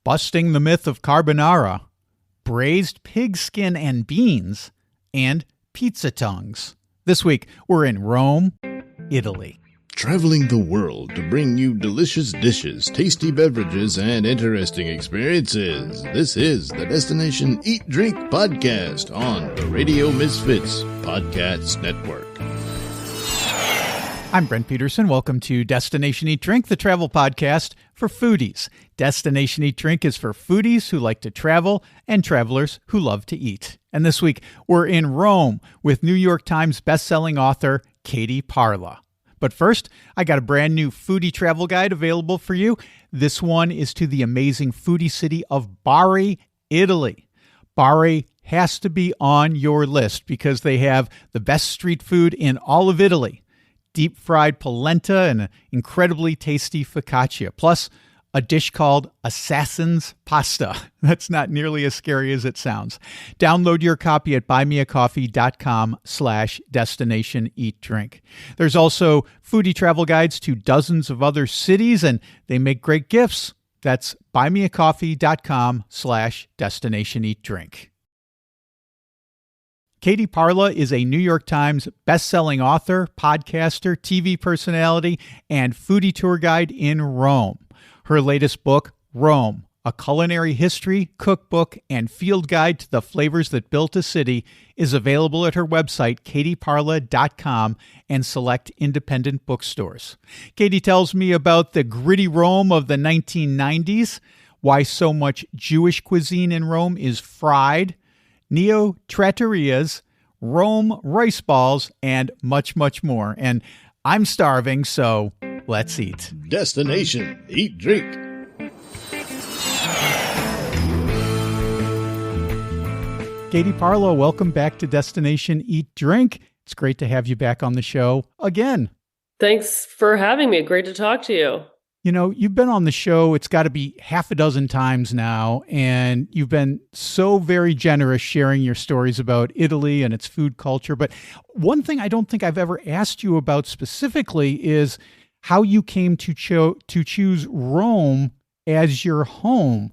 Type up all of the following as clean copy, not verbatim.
busting the myth of carbonara, braised pig skin and beans, and pizza tongues. This week, we're in Rome, Italy. Traveling the world to bring you delicious dishes, tasty beverages, and interesting experiences. This is the Destination Eat Drink Podcast on the Radio Misfits Podcast Network. I'm Brent Peterson. Welcome to Destination Eat Drink, the travel podcast for foodies. Destination Eat Drink is for foodies who like to travel and travelers who love to eat. And this week, we're in Rome with New York Times bestselling author Katie Parla. But first, I got a brand new foodie travel guide available for you. This one is to the amazing foodie city of Bari, Italy. Bari has to be on your list because they have the best street food in all of Italy. Deep-fried polenta and an incredibly tasty focaccia, plus a dish called Assassin's Pasta. That's not nearly as scary as it sounds. Download your copy at buymeacoffee.com/destinationeatdrink. There's also foodie travel guides to dozens of other cities, and they make great gifts. That's buymeacoffee.com/destinationeatdrink. Katie Parla is a New York Times bestselling author, podcaster, TV personality, and foodie tour guide in Rome. Her latest book, Rome, A Culinary History, Cookbook, and Field Guide to the Flavors That Built a City, is available at her website, katieparla.com, and select independent bookstores. Katie tells me about the gritty Rome of the 1990s, why so much Jewish cuisine in Rome is fried, neo-trattorias, Rome rice balls, and much, much more. And I'm starving, so let's eat. Destination Eat Drink. Katie Parla, welcome back to Destination Eat Drink. It's great to have you back on the show again. Thanks for having me. Great to talk to you. You know, you've been on the show, it's got to be half a dozen times now, and you've been so very generous sharing your stories about Italy and its food culture. But one thing I don't think I've ever asked you about specifically is how you came to choose Rome as your home.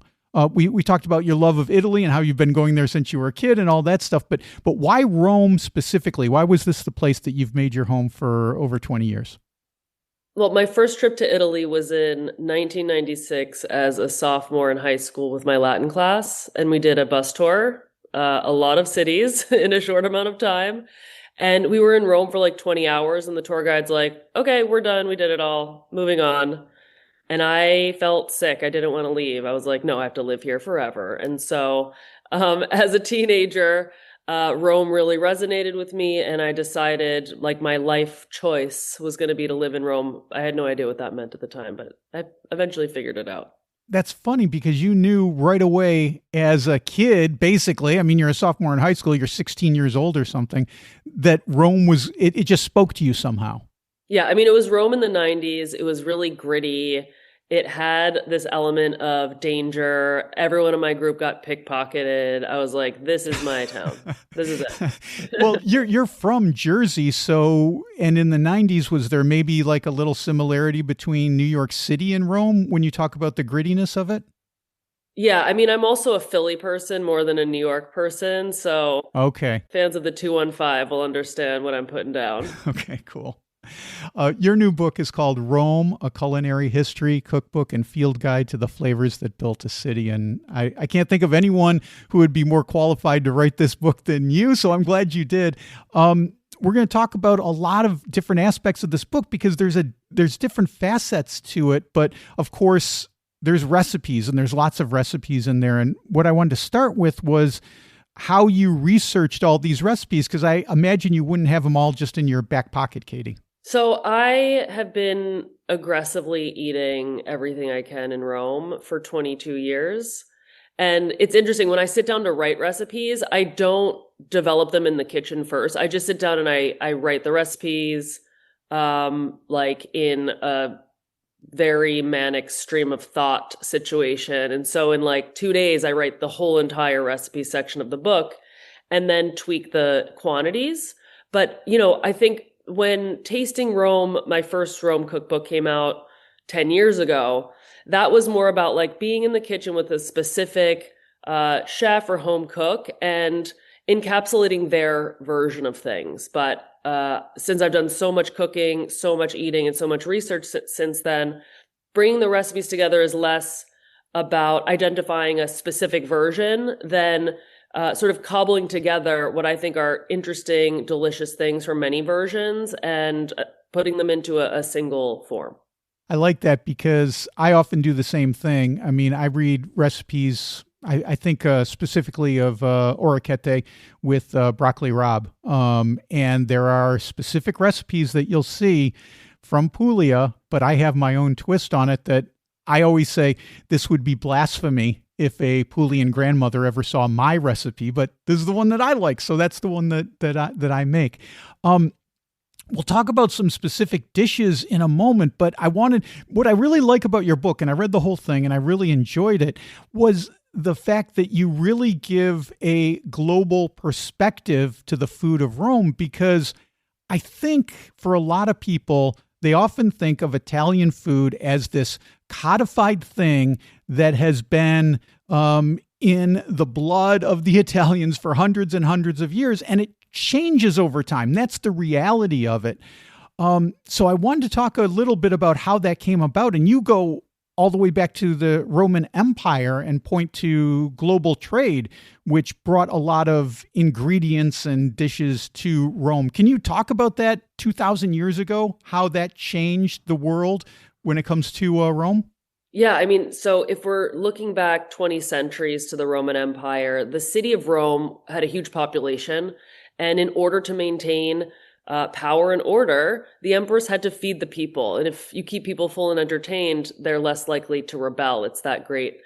We talked about your love of Italy and how you've been going there since you were a kid and all that stuff. But why Rome specifically? Why was this the place that you've made your home for over 20 years? Well, my first trip to Italy was in 1996 as a sophomore in high school with my Latin class. And we did a bus tour, a lot of cities in a short amount of time. And we were in Rome for like 20 hours. And the tour guide's like, okay, we're done. We did it all. Moving on. And I felt sick. I didn't want to leave. I was like, no, I have to live here forever. And so as a teenager, Rome really resonated with me, and I decided like my life choice was going to be to live in Rome. I had no idea what that meant at the time, but I eventually figured it out. That's funny because you knew right away as a kid, basically, I mean, you're a sophomore in high school, you're 16 years old or something, that Rome was, it just spoke to you somehow. Yeah, I mean, it was Rome in the 90s. It was really gritty. It had this element of danger. Everyone in my group got pickpocketed. I was like, this is my town. This is it. Well, you're from Jersey, so, and in the 90s, was there maybe like a little similarity between New York City and Rome when you talk about the grittiness of it? Yeah, I mean, I'm also a Philly person more than a New York person, so okay. Fans of the 215 will understand what I'm putting down. Okay, cool. Your new book is called Rome, A Culinary History, Cookbook, and Field Guide to the Flavors That Built a City. And I can't think of anyone who would be more qualified to write this book than you, so I'm glad you did. We're going to talk about a lot of different aspects of this book because there's different facets to it, but of course there's recipes, and there's lots of recipes in there. And what I wanted to start with was how you researched all these recipes, because I imagine you wouldn't have them all just in your back pocket, Katie. So I have been aggressively eating everything I can in Rome for 22 years. And it's interesting, when I sit down to write recipes, I don't develop them in the kitchen first. I just sit down and I write the recipes like in a very manic stream of thought situation. And so in like 2 days, I write the whole entire recipe section of the book and then tweak the quantities. But, you know, I think when Tasting Rome, my first Rome cookbook came out 10 years ago, that was more about like being in the kitchen with a specific chef or home cook and encapsulating their version of things. But since I've done so much cooking, so much eating, and so much research since then, bringing the recipes together is less about identifying a specific version than sort of cobbling together what I think are interesting, delicious things from many versions and putting them into a single form. I like that because I often do the same thing. I mean, I read recipes. I think specifically of orecchiette with broccoli rabe. And there are specific recipes that you'll see from Puglia, but I have my own twist on it that I always say this would be blasphemy if a Puglian grandmother ever saw my recipe, but this is the one that I like. So that's the one that I make. We'll talk about some specific dishes in a moment, but what I really like about your book, and I read the whole thing and I really enjoyed it, was the fact that you really give a global perspective to the food of Rome, because I think for a lot of people, they often think of Italian food as this codified thing that has been in the blood of the Italians for hundreds and hundreds of years, and it changes over time. That's the reality of it. So I wanted to talk a little bit about how that came about, and you go all the way back to the Roman Empire and point to global trade, which brought a lot of ingredients and dishes to Rome. Can you talk about that 2,000 years ago, how that changed the world when it comes to Rome? Yeah, I mean, so if we're looking back 20 centuries to the Roman Empire, the city of Rome had a huge population. And in order to maintain power and order, the emperors had to feed the people. And if you keep people full and entertained, they're less likely to rebel. It's that great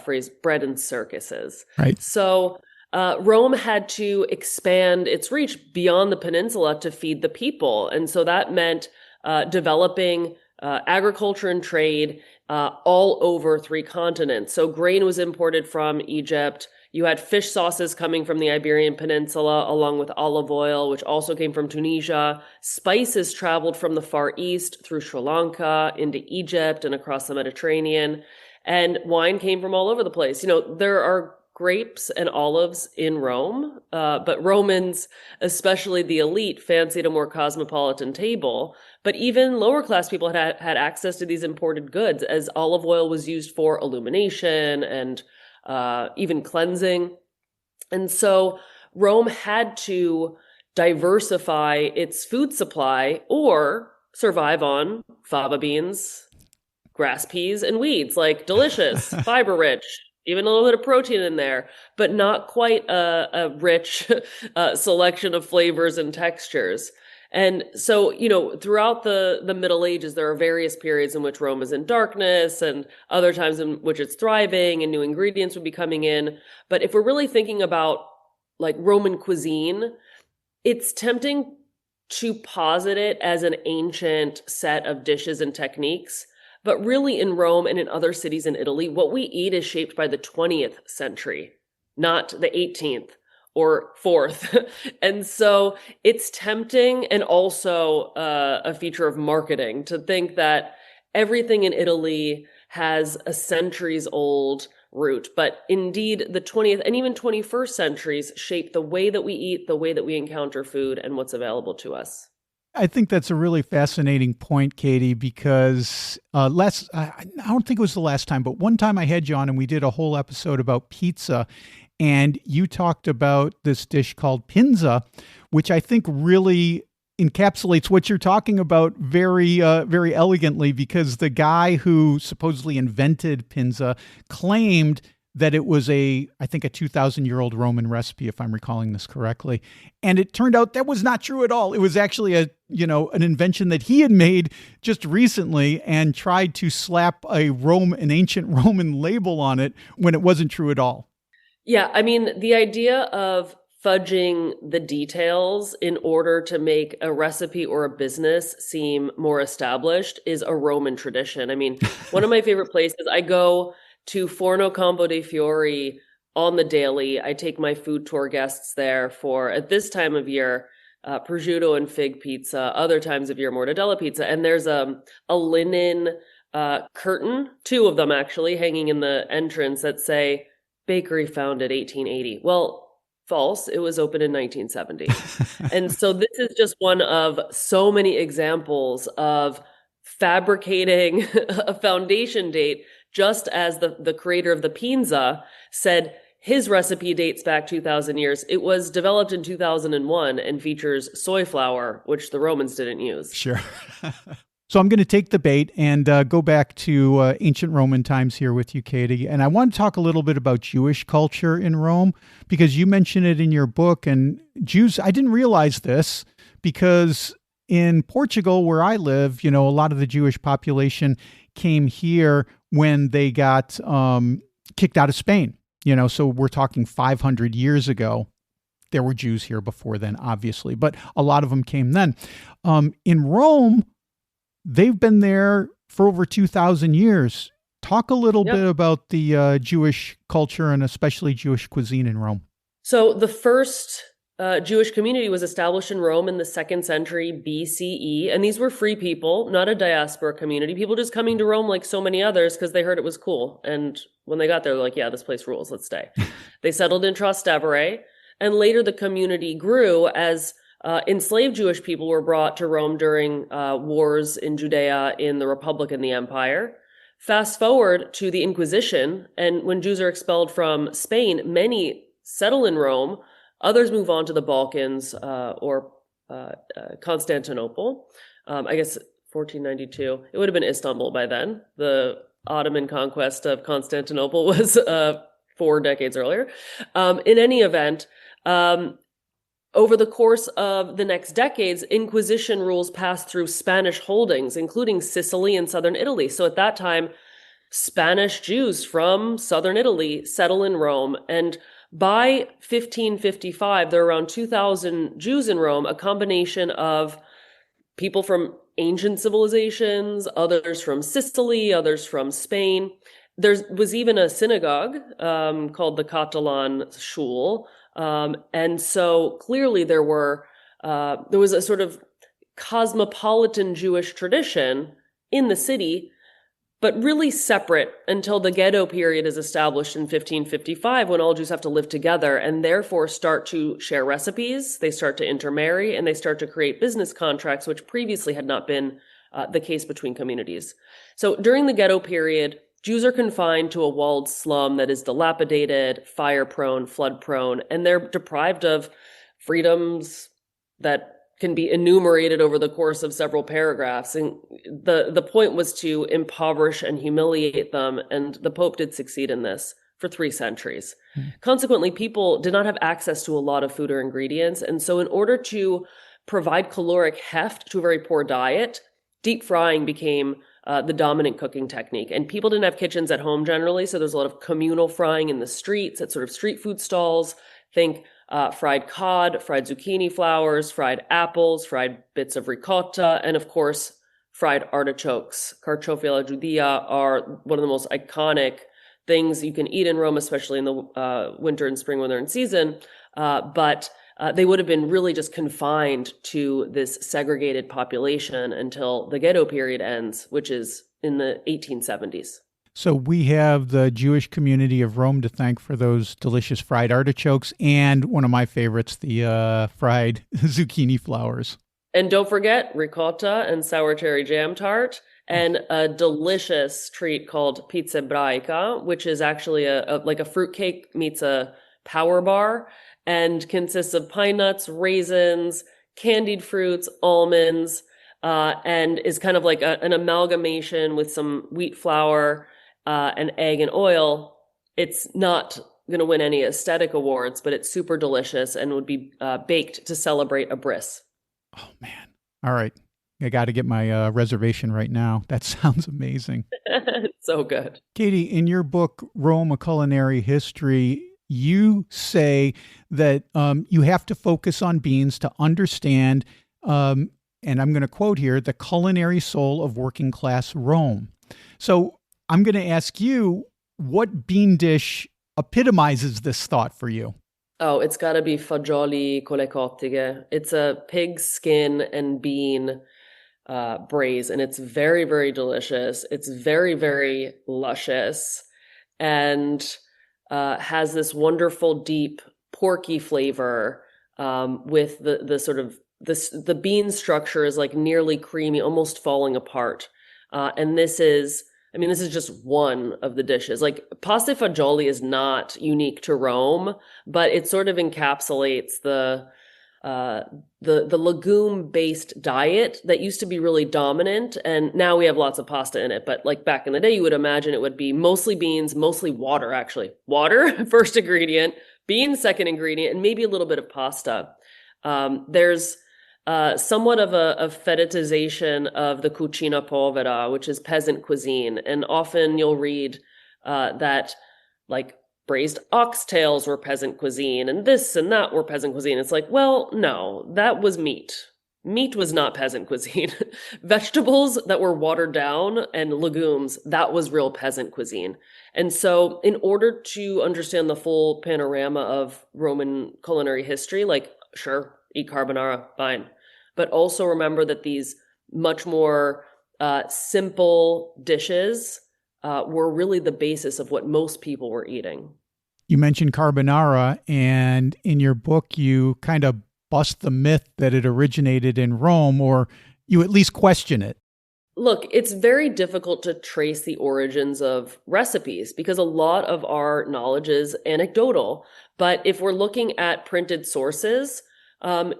phrase, bread and circuses. Right. So Rome had to expand its reach beyond the peninsula to feed the people. And so that meant developing agriculture and trade all over 3 continents. So grain was imported from Egypt. You had fish sauces coming from the Iberian Peninsula, along with olive oil, which also came from Tunisia. Spices traveled from the Far East through Sri Lanka into Egypt and across the Mediterranean. And wine came from all over the place. You know, there are grapes and olives in Rome, but Romans, especially the elite, fancied a more cosmopolitan table. But even lower class people had access to these imported goods, as olive oil was used for illumination and even cleansing. And so Rome had to diversify its food supply or survive on fava beans, grass peas, and weeds, like delicious, fiber rich, even a little bit of protein in there, but not quite a rich selection of flavors and textures. And so, you know, throughout the Middle Ages, there are various periods in which Rome is in darkness and other times in which it's thriving and new ingredients would be coming in. But if we're really thinking about like Roman cuisine, it's tempting to posit it as an ancient set of dishes and techniques. But really in Rome and in other cities in Italy, what we eat is shaped by the 20th century, not the 18th. Or 4th. And so it's tempting and also a feature of marketing to think that everything in Italy has a centuries old root. But indeed, the 20th and even 21st centuries shape the way that we eat, the way that we encounter food, and what's available to us. I think that's a really fascinating point, Katie, because I don't think it was the last time, but one time I had you on and we did a whole episode about pizza. And you talked about this dish called pinza, which I think really encapsulates what you're talking about very, very elegantly, because the guy who supposedly invented pinza claimed that it was I think a 2,000-year-old Roman recipe, if I'm recalling this correctly. And it turned out that was not true at all. It was actually an invention that he had made just recently and tried to slap an ancient Roman label on it when it wasn't true at all. Yeah, I mean, the idea of fudging the details in order to make a recipe or a business seem more established is a Roman tradition. I mean, one of my favorite places, I go to Forno Campo dei Fiori on the daily. I take my food tour guests there for, at this time of year, prosciutto and fig pizza, other times of year, mortadella pizza. And there's a linen curtain, two of them actually, hanging in the entrance that say bakery founded 1880. Well, false. It was open in 1970. And so this is just one of so many examples of fabricating a foundation date, just as the creator of the pinza said his recipe dates back 2,000 years. It was developed in 2001 and features soy flour, which the Romans didn't use. Sure. So I'm going to take the bait and go back to ancient Roman times here with you, Katie. And I want to talk a little bit about Jewish culture in Rome, because you mention it in your book. And Jews, I didn't realize this, because in Portugal, where I live, a lot of the Jewish population came here when they got kicked out of Spain. So we're talking 500 years ago. There were Jews here before then, obviously, but a lot of them came then. In Rome, they've been there for over 2,000 years. Talk a little bit about the Jewish culture and especially Jewish cuisine in Rome. So the first Jewish community was established in Rome in the 2nd century BCE. And these were free people, not a diaspora community. People just coming to Rome like so many others because they heard it was cool. And when they got there, they're like, yeah, this place rules. Let's stay. They settled in Trastevere. And later the community grew as enslaved Jewish people were brought to Rome during wars in Judea, in the Republic and the Empire. Fast forward to the Inquisition, and when Jews are expelled from Spain, many settle in Rome. Others move on to the Balkans or Constantinople. I guess 1492. It would have been Istanbul by then. The Ottoman conquest of Constantinople was 4 decades earlier. In any event, over the course of the next decades, Inquisition rules passed through Spanish holdings, including Sicily and southern Italy. So at that time, Spanish Jews from southern Italy settle in Rome. And by 1555, there are around 2,000 Jews in Rome, a combination of people from ancient civilizations, others from Sicily, others from Spain. There was even a synagogue called the Catalan Shul. And so clearly there was a sort of cosmopolitan Jewish tradition in the city, but really separate until the ghetto period is established in 1555, when all Jews have to live together and therefore start to share recipes, they start to intermarry, and they start to create business contracts, which previously had not been the case between communities. So during the ghetto period, Jews are confined to a walled slum that is dilapidated, fire-prone, flood-prone, and they're deprived of freedoms that can be enumerated over the course of several paragraphs. And the point was to impoverish and humiliate them, and the Pope did succeed in this for 3 centuries. Consequently, people did not have access to a lot of food or ingredients, and so in order to provide caloric heft to a very poor diet, deep frying became the dominant cooking technique. And people didn't have kitchens at home generally, so there's a lot of communal frying in the streets at sort of street food stalls. Think fried cod, fried zucchini flowers, fried apples, fried bits of ricotta, and of course, fried artichokes. Carciofi alla giudia are one of the most iconic things you can eat in Rome, especially in the winter and spring when they're in season. But they would have been really just confined to this segregated population until the ghetto period ends, which is in the 1870s. So we have the Jewish community of Rome to thank for those delicious fried artichokes and one of my favorites, the fried zucchini flowers. And don't forget ricotta and sour cherry jam tart, and a delicious treat called pizza ebraica, which is actually like a fruitcake meets a power bar, and consists of pine nuts, raisins, candied fruits, almonds, and is kind of like an amalgamation with some wheat flour, and egg and oil. It's not going to win any aesthetic awards, but it's super delicious and would be baked to celebrate a bris. Oh, man. All right. I got to get my reservation right now. That sounds amazing. So good. Katie, in your book, Rome, A Culinary History, you say that you have to focus on beans to understand, and I'm going to quote here, the culinary soul of working class Rome. So I'm going to ask you, what bean dish epitomizes this thought for you? Oh, it's got to be fagioli con le cottighe. It's a pig skin and bean braise, and it's very, very delicious. It's very, very luscious, and has this wonderful, deep, porky flavor with the sort of the bean structure is like nearly creamy, almost falling apart. And this is, I mean, this is just one of the dishes. Like pasta e fagioli is not unique to Rome, but it sort of encapsulates uh, the legume-based diet that used to be really dominant, and now we have lots of pasta in it. But like back in the day, you would imagine it would be mostly beans, mostly water, actually. Water, first ingredient, beans, second ingredient, and maybe a little bit of pasta. There's somewhat of a fetishization of the cucina povera, which is peasant cuisine. And often you'll read that like braised oxtails were peasant cuisine and this and that were peasant cuisine. It's like, well, no, that was meat. Meat was not peasant cuisine. Vegetables that were watered down and legumes, that was real peasant cuisine. And so in order to understand the full panorama of Roman culinary history, like, sure, eat carbonara, fine. But also remember that these much more simple dishes were really the basis of what most people were eating. You mentioned carbonara, and in your book, you kind of bust the myth that it originated in Rome, or you at least question it. Look, it's very difficult to trace the origins of recipes because a lot of our knowledge is anecdotal. But if we're looking at printed sources,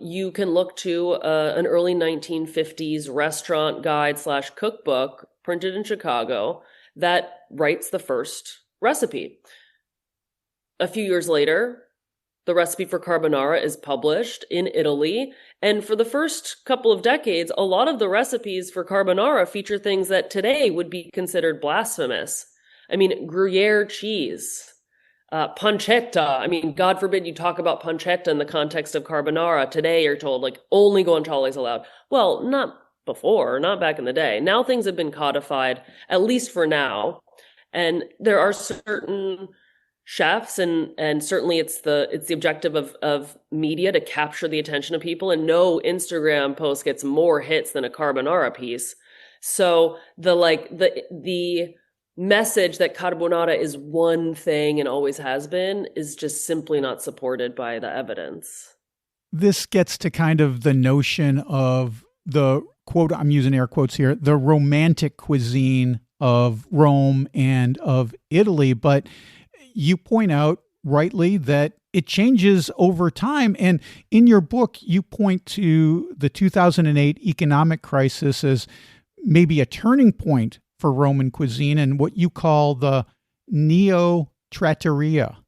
you can look to an early 1950s restaurant guide / cookbook printed in Chicago that writes the first recipe. A few years later, the recipe for carbonara is published in Italy. And for the first couple of decades, a lot of the recipes for carbonara feature things that today would be considered blasphemous. I mean, Gruyere cheese, pancetta. I mean, God forbid you talk about pancetta in the context of carbonara. Today you're told, like, only guanciale is allowed. Well, not before, not back in the day. Now things have been codified, at least for now. And there are certain chefs, and certainly it's the objective of media to capture the attention of people, and no Instagram post gets more hits than a carbonara piece. So the message that carbonara is one thing and always has been is just simply not supported by the evidence. This gets to kind of the notion of the, quote, I'm using air quotes here, the romantic cuisine of Rome and of Italy. But you point out rightly that it changes over time. And in your book, you point to the 2008 economic crisis as maybe a turning point for Roman cuisine and what you call the neo-trattoria.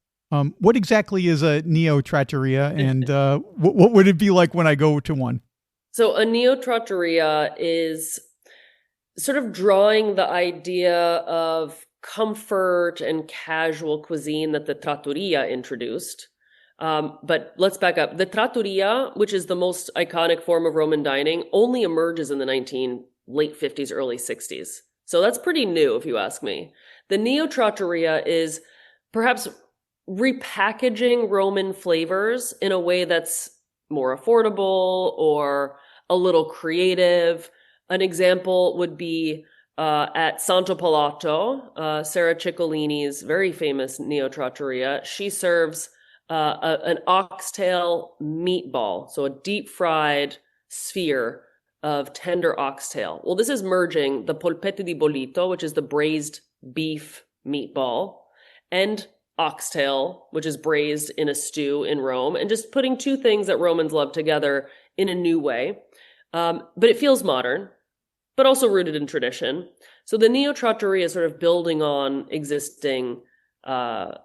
What exactly is a neo-trattoria, and what would it be like when I go to one? So a neo-trattoria is sort of drawing the idea of comfort and casual cuisine that the trattoria introduced. But let's back up. The trattoria, which is the most iconic form of Roman dining, only emerges in the late 50s, early 60s. So that's pretty new, if you ask me. The neo-trattoria is perhaps repackaging Roman flavors in a way that's more affordable or a little creative. An example would be at Santo Palato, Sarah Ciccolini's very famous neo-trattoria. She serves an oxtail meatball, so a deep-fried sphere of tender oxtail. Well, this is merging the polpette di bollito, which is the braised beef meatball, and oxtail, which is braised in a stew in Rome, and just putting two things that Romans love together in a new way. But it feels modern, but also rooted in tradition. So the neo-trattoria is sort of building on existing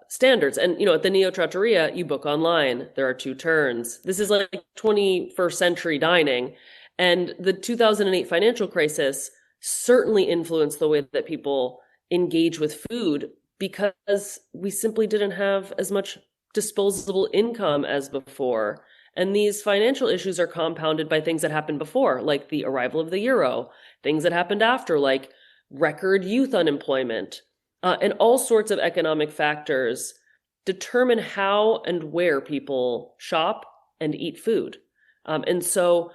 standards. And, at the neo-trattoria, you book online. There are 2 turns. This is like 21st century dining. And the 2008 financial crisis certainly influenced the way that people engage with food, because we simply didn't have as much disposable income as before. And these financial issues are compounded by things that happened before, like the arrival of the euro, things that happened after, like record youth unemployment, and all sorts of economic factors determine how and where people shop and eat food. And so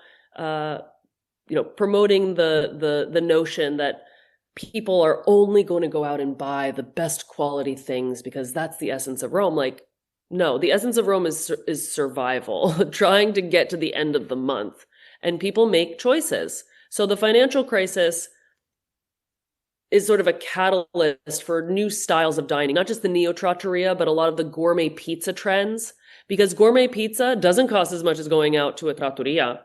promoting the notion that people are only going to go out and buy the best quality things because that's the essence of Rome. Like, no, the essence of Rome is survival, trying to get to the end of the month, and people make choices. So the financial crisis is sort of a catalyst for new styles of dining, not just the neo-trattoria, but a lot of the gourmet pizza trends, because gourmet pizza doesn't cost as much as going out to a trattoria.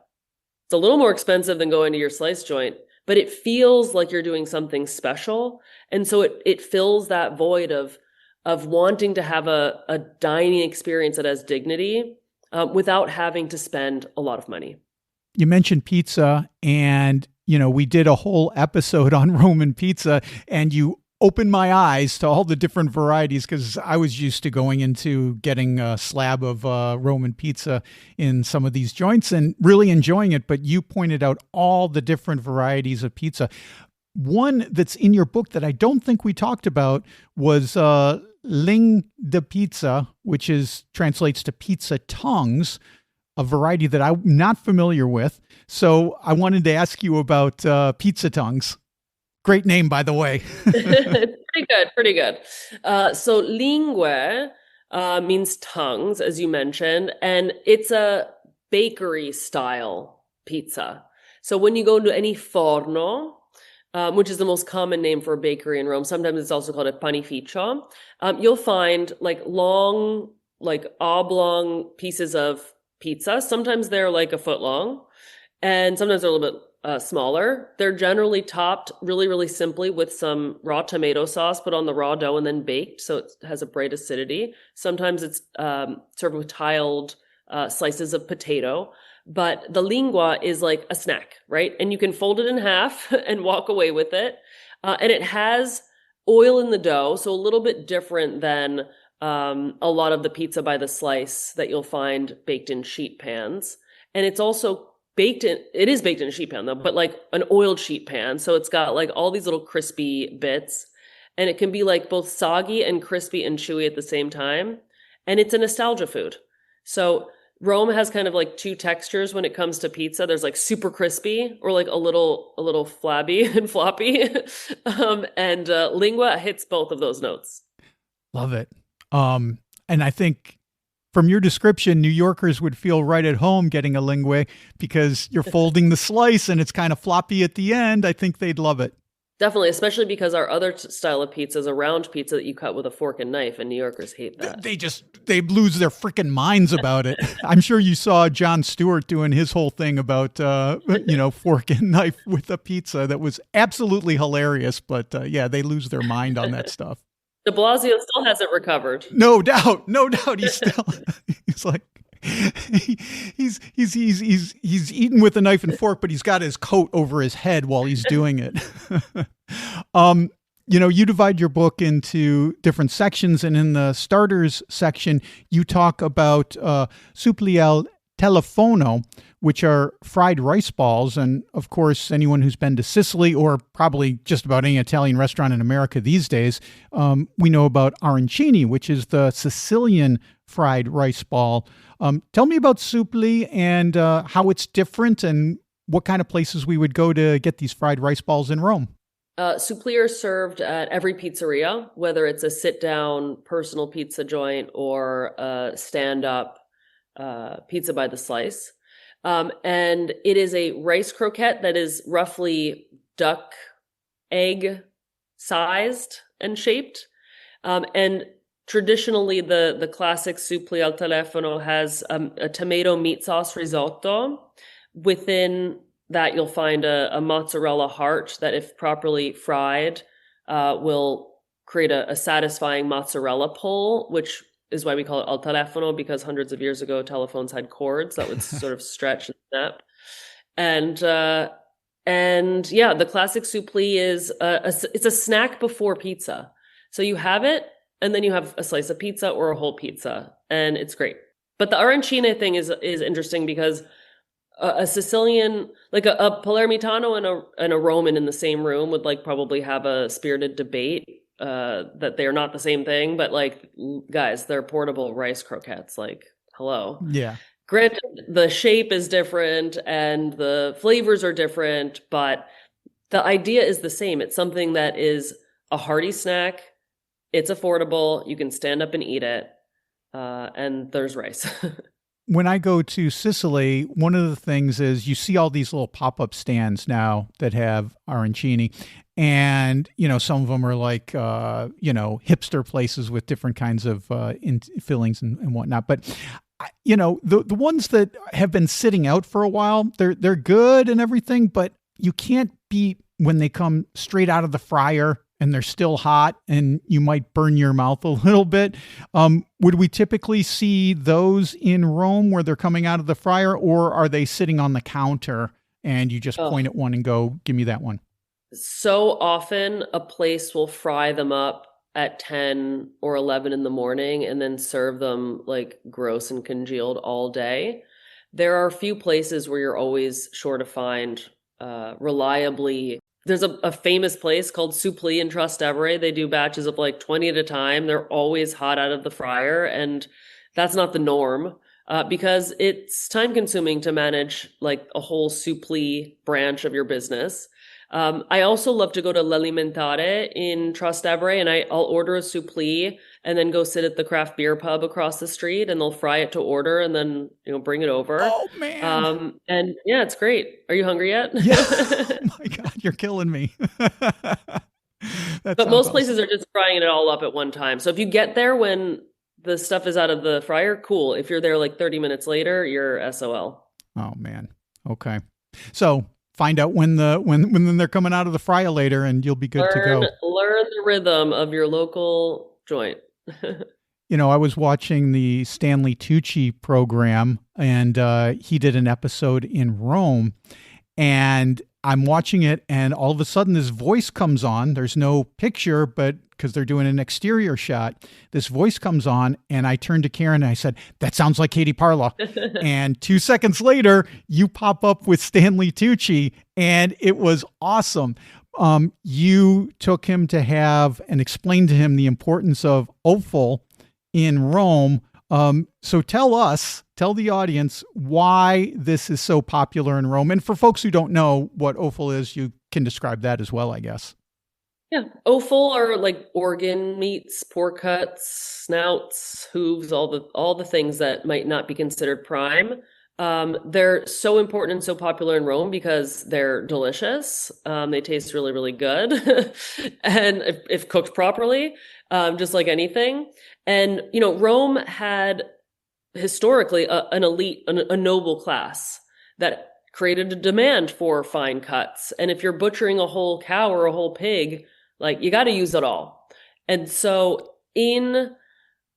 It's a little more expensive than going to your slice joint, but it feels like you're doing something special. And so it fills that void of wanting to have a dining experience that has dignity without having to spend a lot of money. You mentioned pizza, and we did a whole episode on Roman pizza, and you opened my eyes to all the different varieties, because I was used to going into getting a slab of Roman pizza in some of these joints and really enjoying it. But you pointed out all the different varieties of pizza. One that's in your book that I don't think we talked about was ling de pizza, which translates to pizza tongues, a variety that I'm not familiar with. So I wanted to ask you about pizza tongues. Great name, by the way. It's pretty good. So lingue means tongues, as you mentioned, and it's a bakery style pizza. So when you go to any forno, which is the most common name for a bakery in Rome, sometimes it's also called a panificio, you'll find like long, like oblong pieces of pizza. Sometimes they're like a foot long, and sometimes they're a little bit smaller. They're generally topped really, really simply with some raw tomato sauce put on the raw dough and then baked, so it has a bright acidity. Sometimes it's served with tiled slices of potato. But the lingua is like a snack, right? And you can fold it in half and walk away with it. And it has oil in the dough, so a little bit different than a lot of the pizza by the slice that you'll find baked in sheet pans. And it's also it is baked in a sheet pan though, but like an oiled sheet pan. So it's got like all these little crispy bits, and it can be like both soggy and crispy and chewy at the same time. And it's a nostalgia food. So Rome has kind of like two textures when it comes to pizza. There's like super crispy or like a little flabby and floppy. And lingua hits both of those notes. Love it. And I think from your description, New Yorkers would feel right at home getting a lingue because you're folding the slice and it's kind of floppy at the end. I think they'd love it. Definitely, especially because our other style of pizza is a round pizza that you cut with a fork and knife, and New Yorkers hate that. They lose their freaking minds about it. I'm sure you saw Jon Stewart doing his whole thing about, fork and knife with a pizza. That was absolutely hilarious. But yeah, they lose their mind on that stuff. De Blasio still hasn't recovered. No doubt. He's like, he's eating with a knife and fork, but he's got his coat over his head while he's doing it. You divide your book into different sections, and in the starters section, you talk about supli al telefono, which are fried rice balls. And of course, anyone who's been to Sicily, or probably just about any Italian restaurant in America these days, we know about arancini, which is the Sicilian fried rice ball. Tell me about supli and how it's different and what kind of places we would go to get these fried rice balls in Rome. Supli are served at every pizzeria, whether it's a sit-down personal pizza joint or a stand-up pizza by the slice. And it is a rice croquette that is roughly duck egg sized and shaped. And traditionally, the classic supli al telefono has a tomato meat sauce risotto. Within that, you'll find a mozzarella heart that, if properly fried, will create a satisfying mozzarella pull, which is why we call it al telefono, because hundreds of years ago, telephones had cords that would sort of stretch and snap. And yeah, the classic supli is it's a snack before pizza. So you have it, and then you have a slice of pizza or a whole pizza, and it's great. But the arancine thing is interesting because a Sicilian, like a Palermitano and a Roman in the same room would like probably have a spirited debate that they're not the same thing, but like, guys, they're portable rice croquettes. Like, hello. Yeah. Granted, the shape is different and the flavors are different, but the idea is the same. It's something that is a hearty snack. It's affordable. You can stand up and eat it. And there's rice. When I go to Sicily, one of the things is you see all these little pop-up stands now that have arancini. And, some of them are like, hipster places with different kinds of fillings and whatnot. But, the ones that have been sitting out for a while, they're good and everything, but you can't beat when they come straight out of the fryer and they're still hot and you might burn your mouth a little bit. Would we typically see those in Rome where they're coming out of the fryer, or are they sitting on the counter and you just point at one and go, give me that one? So often a place will fry them up at 10 or 11 in the morning and then serve them like gross and congealed all day. There are a few places where you're always sure to find reliably. There's a famous place called Supli in Trastevere. They do batches of like 20 at a time. They're always hot out of the fryer, and that's not the norm because it's time consuming to manage like a whole Supli branch of your business. I also love to go to L'Alimentare in Trastevere, and I'll order a Supli and then go sit at the craft beer pub across the street, and they'll fry it to order and then bring it over. Oh man! And yeah, it's great. Are you hungry yet? Yeah. Oh my God, you're killing me. But most places are just frying it all up at one time. So if you get there when the stuff is out of the fryer, cool. If you're there like 30 minutes later, you're SOL. Oh man. Okay. So find out when they're coming out of the fryer later, and you'll be good to go. Learn the rhythm of your local joint. I was watching the Stanley Tucci program, and he did an episode in Rome, and I'm watching it, and all of a sudden this voice comes on. There's no picture, but because they're doing an exterior shot, this voice comes on, and I turned to Karen and I said, "That sounds like Katie Parla." And 2 seconds later, you pop up with Stanley Tucci, and it was awesome. You took him to have and explained to him the importance of offal in Rome. So tell the audience why this is so popular in Rome. And for folks who don't know what offal is, you can describe that as well, I guess. Yeah. Offal are like organ meats, pork cuts, snouts, hooves, all the things that might not be considered prime. They're so important and so popular in Rome because they're delicious. They taste really, really good. And if cooked properly, just like anything. And, Rome had historically an elite, a noble class that created a demand for fine cuts. And if you're butchering a whole cow or a whole pig, like you got to use it all. And so in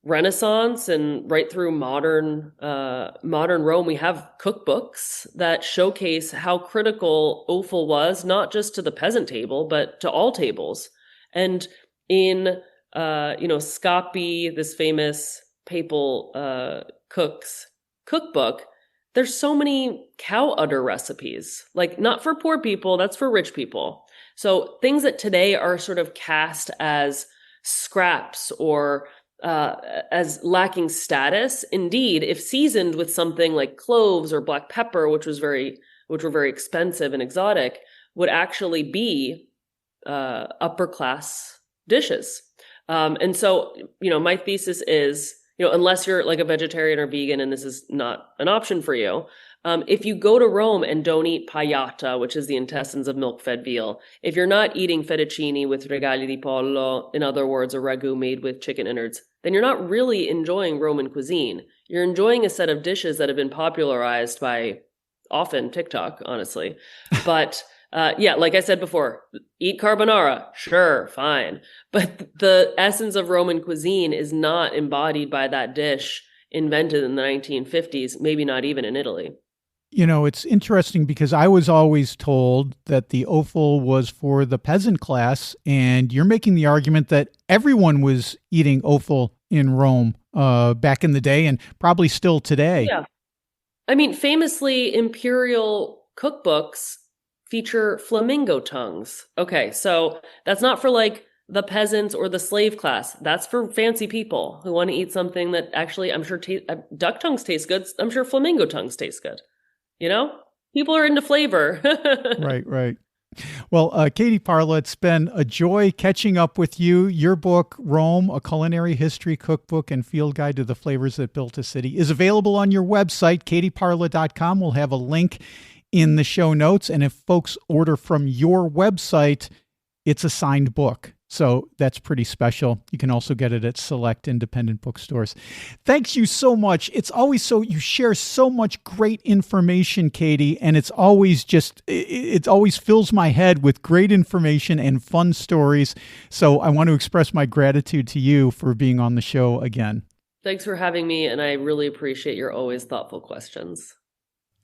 Renaissance and right through modern Rome, we have cookbooks that showcase how critical offal was, not just to the peasant table, but to all tables. And in Scapi, this famous papal cook's cookbook, there's so many cow udder recipes, like not for poor people, that's for rich people. So things that today are sort of cast as scraps or as lacking status, indeed, if seasoned with something like cloves or black pepper, which were very expensive and exotic, would actually be upper class dishes. And so, my thesis is, unless you're like a vegetarian or vegan and this is not an option for you, if you go to Rome and don't eat paiata, which is the intestines of milk-fed veal, if you're not eating fettuccine with regali di pollo, in other words, a ragu made with chicken innards, then you're not really enjoying Roman cuisine. You're enjoying a set of dishes that have been popularized by often TikTok, honestly. But like I said before, eat carbonara, sure, fine. But the essence of Roman cuisine is not embodied by that dish invented in the 1950s, maybe not even in Italy. It's interesting because I was always told that the offal was for the peasant class, and you're making the argument that everyone was eating offal in Rome back in the day and probably still today. Yeah. I mean, famously, imperial cookbooks feature flamingo tongues. Okay, so that's not for like the peasants or the slave class. That's for fancy people who want to eat something that actually, I'm sure duck tongues taste good. I'm sure flamingo tongues taste good. You know, people are into flavor. Right. Well, Katie Parla, it's been a joy catching up with you. Your book, Rome, A Culinary History, Cookbook, and Field Guide to the Flavors That Built a City, is available on your website, katieparla.com. We'll have a link in the show notes. And if folks order from your website, it's a signed book. So that's pretty special. You can also get it at select independent bookstores. Thanks you so much. It's always you share so much great information, Katie, and it always fills my head with great information and fun stories. So I want to express my gratitude to you for being on the show again. Thanks for having me, and I really appreciate your always thoughtful questions.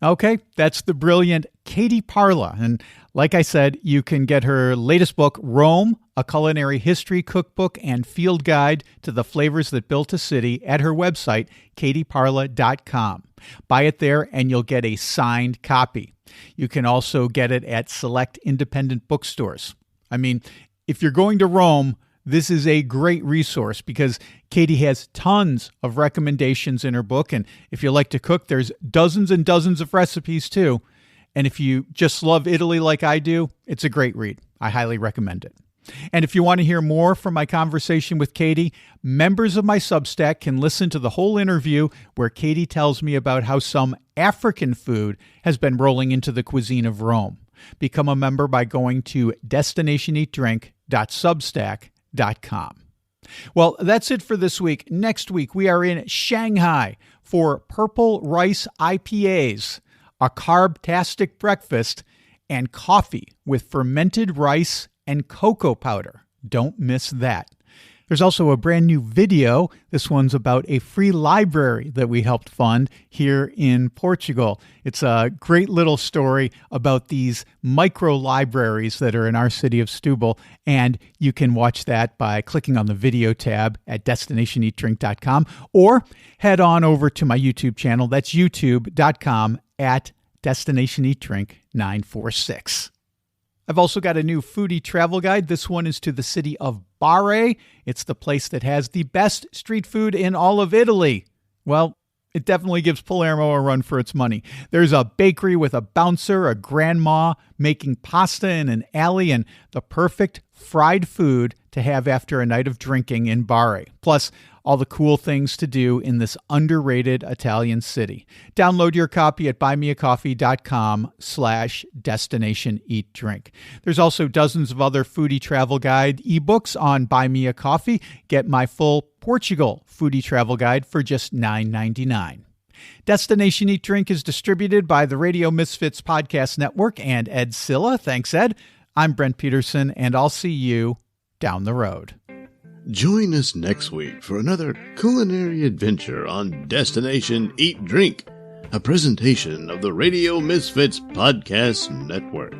Okay, that's the brilliant Katie Parla. And like I said, you can get her latest book, Rome, A Culinary History, Cookbook, and Field Guide to the Flavors That Built a City at her website, katieparla.com. Buy it there and you'll get a signed copy. You can also get it at select independent bookstores. I mean, if you're going to Rome, this is a great resource because Katie has tons of recommendations in her book. And if you like to cook, there's dozens and dozens of recipes too. And if you just love Italy like I do, it's a great read. I highly recommend it. And if you want to hear more from my conversation with Katie, members of my Substack can listen to the whole interview where Katie tells me about how some African food has been rolling into the cuisine of Rome. Become a member by going to destinationeatdrink.substack.com. Well, that's it for this week. Next week, we are in Shanghai for Purple Rice IPAs, a carb-tastic breakfast, and coffee with fermented rice and cocoa powder. Don't miss that. There's also a brand new video. This one's about a free library that we helped fund here in Portugal. It's a great little story about these micro libraries that are in our city of Setúbal, and you can watch that by clicking on the video tab at destinationeatdrink.com or head on over to my YouTube channel. That's youtube.com at destinationeatdrink946. I've also got a new foodie travel guide. This one is to the city of Bari. It's the place that has the best street food in all of Italy. Well, it definitely gives Palermo a run for its money. There's a bakery with a bouncer, a grandma making pasta in an alley, and the perfect fried food to have after a night of drinking in Bari. Plus, all the cool things to do in this underrated Italian city. Download your copy at buymeacoffee.com/destinationeatdrink. There's also dozens of other foodie travel guide ebooks on Buy Me a Coffee. Get my full Portugal foodie travel guide for just $9.99. Destination Eat Drink is distributed by the Radio Misfits Podcast Network and Ed Silla. Thanks, Ed. I'm Brent Peterson, and I'll see you down the road. Join us next week for another culinary adventure on Destination Eat Drink, a presentation of the Radio Misfits Podcast Network.